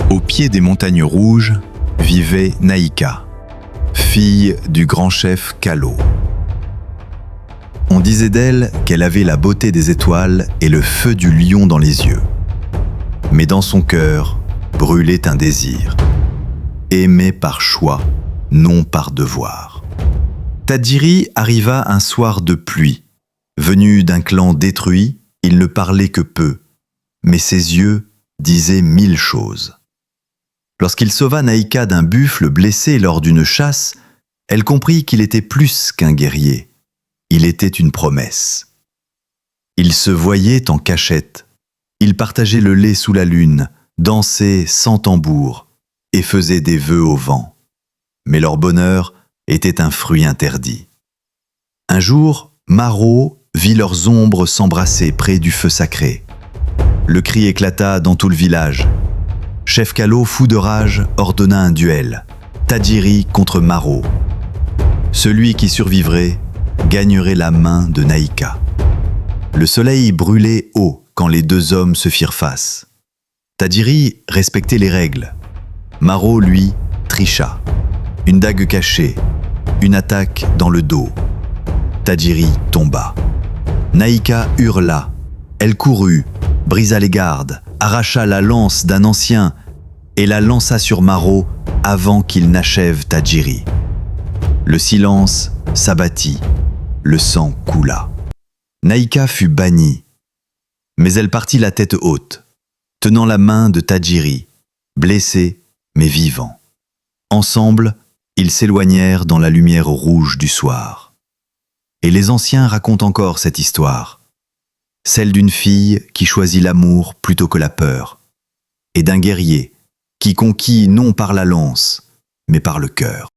Au pied des montagnes rouges vivait Naïka, fille du grand chef Kalo. On disait d'elle qu'elle avait la beauté des étoiles et le feu du lion dans les yeux. Mais dans son cœur brûlait un désir. Aimer par choix, non par devoir. Tadjiri arriva un soir de pluie. Venu d'un clan détruit, il ne parlait que peu, mais ses yeux disaient 1000 choses. Lorsqu'il sauva Naïka d'un buffle blessé lors d'une chasse, elle comprit qu'il était plus qu'un guerrier. Il était une promesse. Ils se voyaient en cachette. Ils partageaient le lait sous la lune, dansaient sans tambour et faisaient des vœux au vent. Mais leur bonheur était un fruit interdit. Un jour, Maro vit leurs ombres s'embrasser près du feu sacré. Le cri éclata dans tout le village. Chef Kalo, fou de rage, ordonna un duel. Tadjiri contre Maro. Celui qui survivrait gagnerait la main de Naïka. Le soleil brûlait haut quand les deux hommes se firent face. Tadjiri respectait les règles. Maro, lui, tricha. Une dague cachée, une attaque dans le dos. Tadjiri tomba. Naïka hurla. Elle courut, brisa les gardes, arracha la lance d'un ancien et la lança sur Maro avant qu'il n'achève Tadjiri. Le silence s'abattit, le sang coula. Naïka fut bannie, mais elle partit la tête haute, tenant la main de Tadjiri, blessé mais vivant. Ensemble, ils s'éloignèrent dans la lumière rouge du soir. Et les anciens racontent encore cette histoire, celle d'une fille qui choisit l'amour plutôt que la peur, et d'un guerrier qui conquit non par la lance, mais par le cœur.